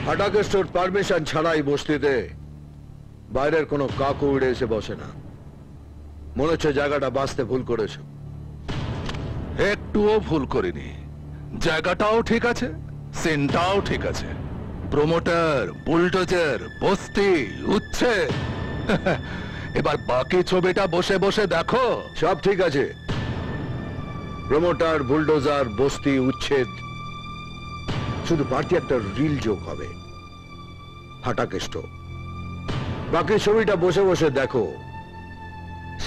ফাটাকেস্টোর permission ছাড়াই বস্তিতে বাইরের কোনো কাকু উড়ে এসে বসে না। মনে হচ্ছে জায়গাটা বাঁচতে ভুল করেছো। একটুও ভুল করিনি। জায়গাটাও ঠিক আছে, সিনটাও ঠিক আছে। প্রমোটার, বুলডোজার, বস্তি, উচ্ছে। এবার বাকি ছবিটা বসে বসে দেখো। সব ঠিক আছে, প্রমোটার, বুলডোজার, বস্তি, উচ্ছেদ, শুধু পার্টি একটা রিল যোগ হবে, ফাটাকেষ্ট। বাকি ছবিটা বসে বসে দেখো।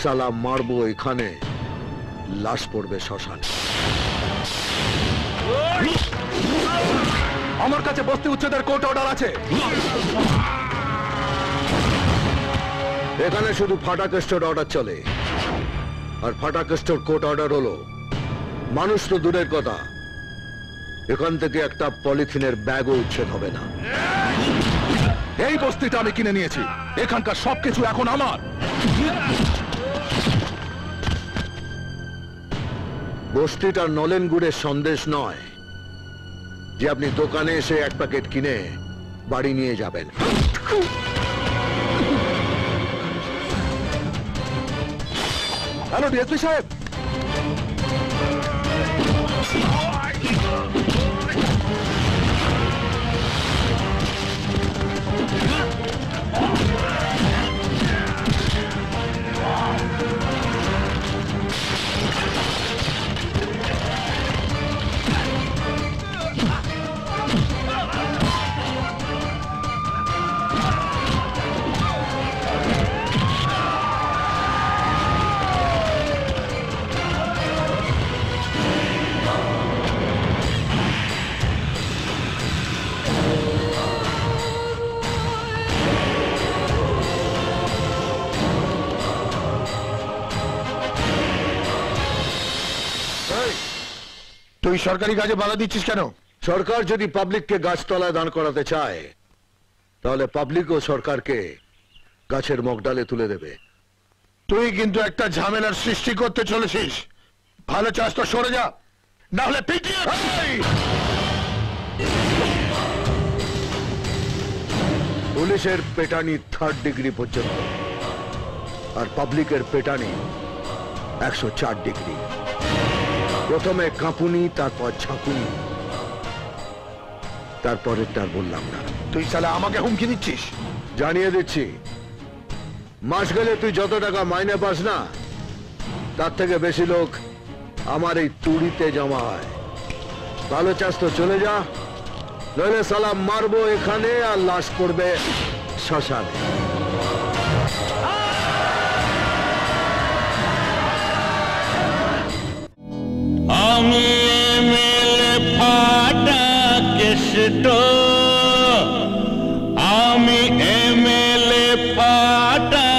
সালা মারবো এখানে, লাশ পড়বে শ্মশানে। আমার কাছে বস্তি উচ্ছেদের কোর্ট অর্ডার আছে। এখানে শুধু ফাটাকেস্টোর অর্ডার চলে, আর ফাটাকেস্টোর কোর্ট অর্ডার হলো মানুষ তো দূরের কথা, এখান থেকে একটা পলিথিনের ব্যাগও উচ্ছেদ হবে না। এই বস্তিটা আমি কিনে নিয়েছি, এখানকার সবকিছু এখন আমার। বস্তিটা নলেন গুড়ের সন্দেশ নয় যে আপনি দোকানে এসে এক প্যাকেট কিনে বাড়ি নিয়ে যাবেন। হ্যালো ডিএসপি সাহেব। তুই সরকারি কাজে বাধা দিচ্ছিস কেন? সরকার যদি পাবলিককে গাছতলায় দাঁড় করাতে চায়, তাহলে পাবলিকও সরকারকে গাছের মগডালে তুলে দেবে। তুই কিন্তু একটা ঝামেলার সৃষ্টি করতে চলেছিস। ভালো চাস তো সরে যা, না হলে পিটিয়ে। পুলিশের পেটানি 3rd ডিগ্রি পর্যন্ত, আর পাবলিকের পেটানি 104 ডিগ্রি। প্রথমে কাঁপুনি, তারপর ঝাঁকুনি, তারপরেরটা বললাম না। তুই সালা আমাকে হুমকি দিচ্ছিস? জানিয়ে দিচ্ছি, মাস গেলে তুই যত টাকা মাইনে পাস না, তার থেকে বেশি লোক আমার এই তুড়িতে জমা হয়। ভালো চাস তো চলে যা, নইলে সালা মারবো এখানে আর লাশ পড়বে শ্মশানে। আমি এমএলএ ফাটাকেষ্ট, আমি এমএলএ ফাটাকেষ্ট।